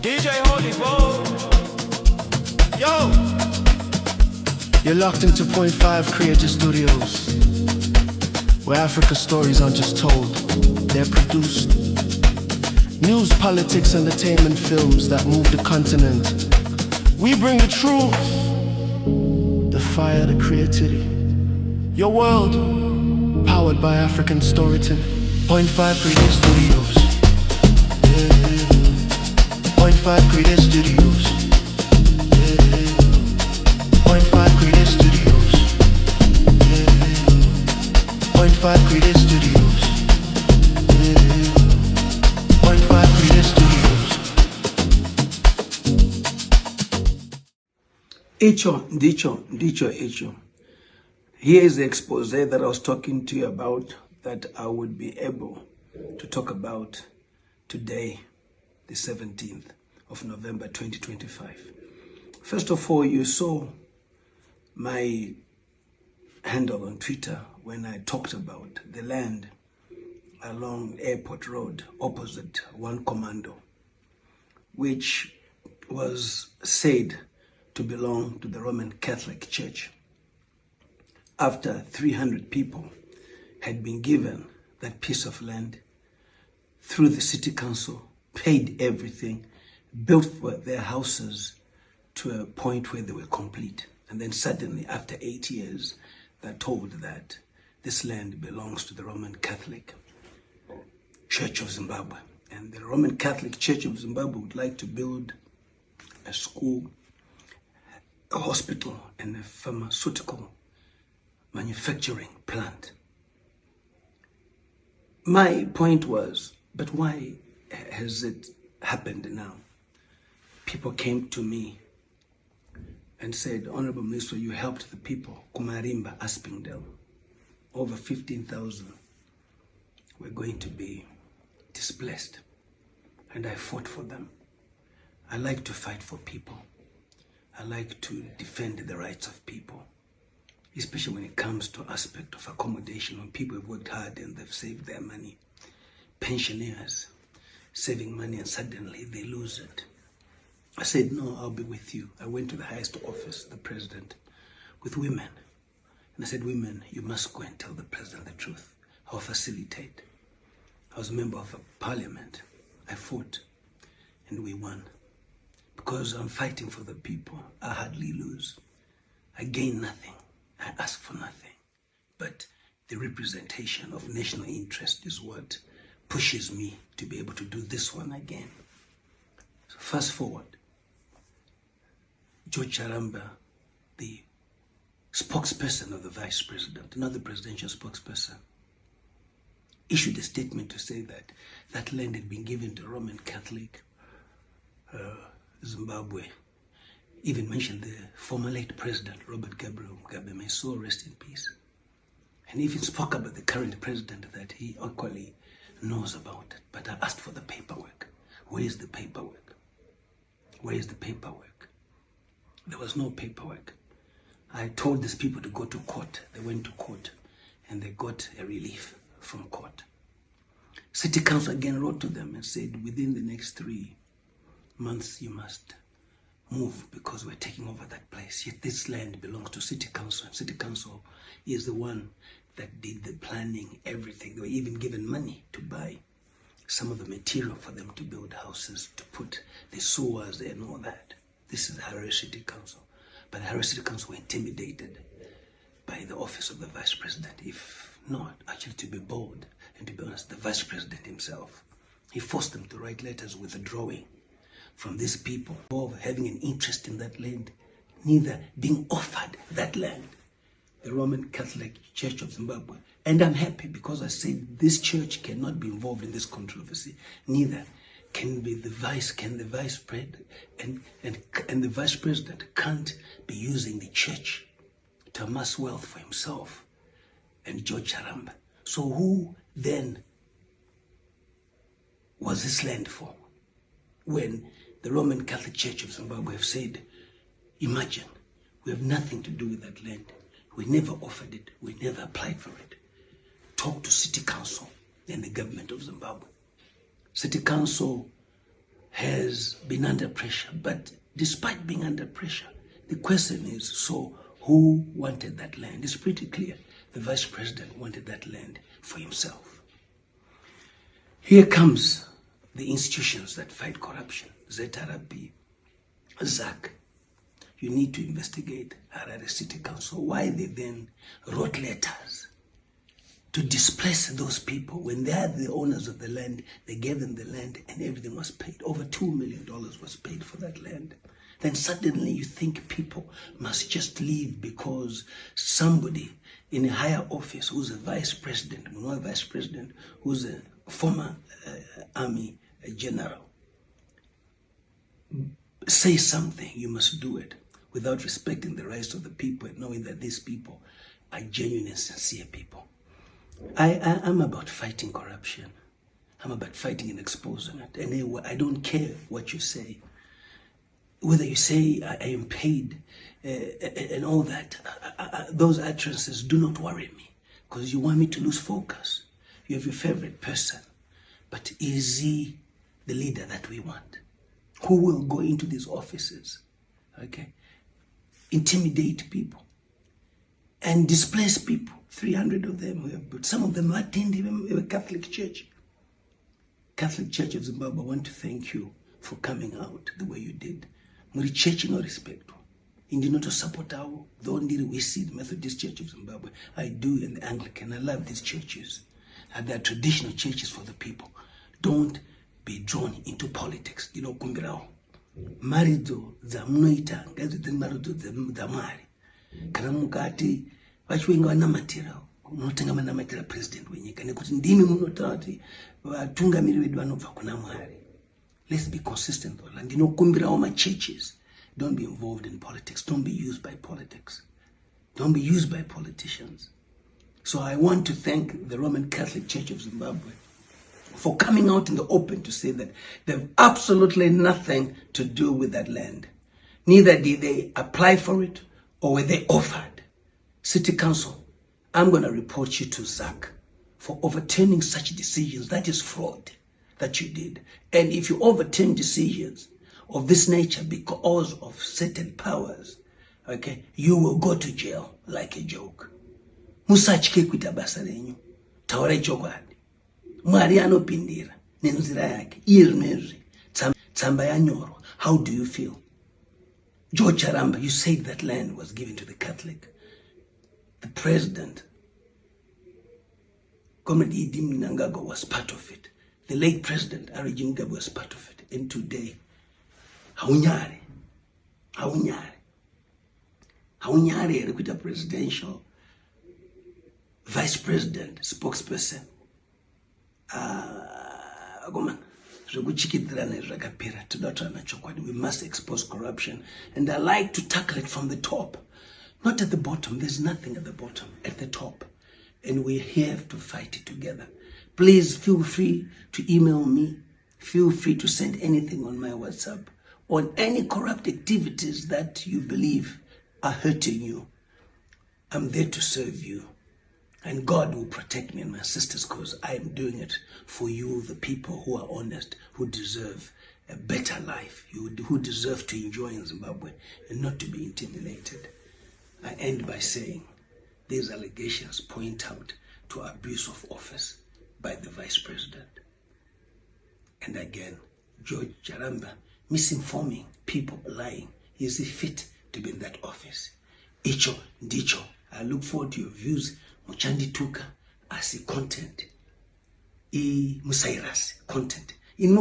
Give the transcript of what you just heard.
DJ Holy Vogue. Yo! You're locked into Point 5 Creative Studios, where Africa's stories aren't just told, they're produced. News, politics, entertainment, films that move the continent. We bring the truth, the fire, the creativity. Your world, powered by African storytelling. Point 5 Creative Studios. Point 5 Creative Studios. Point 5 Creative Studios. Point 5 Creative Studios. Point 5 Creative Studios. Icho. Here is the expose that I was talking to you about, that I would be able to talk about today, the 17th of November 2025. First of all, you saw my handle on Twitter when I talked about the land along Airport Road opposite One Commando, which was said to belong to the Roman Catholic Church. After 300 people had been given that piece of land through the city council, paid everything, built their houses to a point where they were complete. And then suddenly, after 8 years, they're told that this land belongs to the Roman Catholic Church of Zimbabwe. And the Roman Catholic Church of Zimbabwe would like to build a school, a hospital, and a pharmaceutical manufacturing plant. My point was, but why has it happened now? People came to me and said, Honorable Mliswa, you helped the people, Kumarimba, Aspingdale. Over 15,000 were going to be displaced. And I fought for them. I like to fight for people. I like to defend the rights of people, especially when it comes to aspect of accommodation, when people have worked hard and they've saved their money. Pensioners saving money and suddenly they lose it. I said, no, I'll be with you. I went to the highest office, the president, with women. And I said, women, you must go and tell the president the truth. I'll facilitate. I was a member of a parliament. I fought and we won. Because I'm fighting for the people, I hardly lose. I gain nothing. I ask for nothing. But the representation of national interest is what pushes me to be able to do this one again. So fast forward. Charamba, the spokesperson of the vice president, not the presidential spokesperson, issued a statement to say that that land had been given to Roman Catholic Zimbabwe. Even mentioned the former late president, Robert Gabriel Mugabe, may so rest in peace. And even spoke about the current president that he equally knows about it. But I asked for the paperwork. Where is the paperwork? Where is the paperwork? There was no paperwork. I told these people to go to court. They went to court and they got a relief from court. City Council again wrote to them and said, within the next 3 months, you must move because we're taking over that place. Yet this land belongs to City Council. And City Council is the one that did the planning, everything. They were even given money to buy some of the material for them to build houses, to put the sewers and all that. This is the Harare City Council. But the Harare City Council were intimidated by the office of the Vice President. If not, actually to be bold and to be honest, the Vice President himself, he forced them to write letters withdrawing from these people of having an interest in that land, neither being offered that land. The Roman Catholic Church of Zimbabwe. And I'm happy because I said this church cannot be involved in this controversy. Neither can the vice president and the vice president can't be using the church to amass wealth for himself and Charamba. So who then was this land for? When the Roman Catholic Church of Zimbabwe have said, imagine, we have nothing to do with that land. We never offered it. We never applied for it. Talk to City Council and the government of Zimbabwe. City Council has been under pressure. But despite being under pressure, the question is, so who wanted that land? It's pretty clear. The vice president wanted that land for himself. Here comes the institutions that fight corruption. ZRB, ZAC. You need to investigate Harare City Council. Why they then wrote letters to displace those people when they are the owners of the land. They gave them the land and everything was paid. Over $2 million was paid for that land. Then suddenly you think people must just leave because somebody in a higher office who's a vice president, who's a former army general, say something, you must do it without respecting the rights of the people and knowing that these people are genuine and sincere people. I'm about fighting corruption. I'm about fighting and exposing it. And I don't care what you say. Whether you say I am paid and all that, those utterances do not worry me because you want me to lose focus. You have your favorite person, but is he the leader that we want? Who will go into these offices, okay, intimidate people and displace people? 300 of them, but some of them attend even a Catholic Church. Catholic Church of Zimbabwe, I want to thank you for coming out the way you did. Muri church no respect. Indi not to support our, though we see the Methodist Church of Zimbabwe. I do, and the Anglican. I love these churches. And they are traditional churches for the people. Don't be drawn into politics. You know, kumbirao. Marido za mnoita, ngazi the marido za mari. Kana mukati Chiwenga wanamatira. Unotenga manamatira president wenyika. Nekuti ndimi munotati vatungamiri vedu vanobva kuna Mwari. Let's be consistent. And you know, kumbira all my churches. Don't be involved in politics. Don't be used by politics. Don't be used by politicians. So I want to thank the Roman Catholic Church of Zimbabwe for coming out in the open to say that they have absolutely nothing to do with that land. Neither did they apply for it or were they offered. City Council, I'm going to report you to ZAC for overturning such decisions. That is fraud that you did. And if you overturn decisions of this nature because of certain powers, okay, you will go to jail like a joke. Musachike kuita basa renyu. Taura chokwadi. Mwari anopindira nenzira yake. Iyezvinezvi tsamba yanyorwa. How do you feel? George Charamba, you said that land was given to the Catholic. The president, Comrade Idi Mnangagwa, was part of it. The late president, Arjun Mugabe, was part of it. And today, haunyare, rekwita presidential vice president, spokesperson. We must expose corruption. And I like to tackle it from the top. Not at the bottom. There's nothing at the bottom. At the top. And we're here to fight it together. Please feel free to email me. Feel free to send anything on my WhatsApp on any corrupt activities that you believe are hurting you. I'm there to serve you. And God will protect me and my sisters because I am doing it for you, the people who are honest, who deserve a better life, who deserve to enjoy in Zimbabwe and not to be intimidated. I end by saying these allegations point out to abuse of office by the vice president. And again, George Charamba misinforming people, lying. Is he fit to be in that office? Icho, ndicho. I look forward to your views. Muchandituka as content. Musairas content. In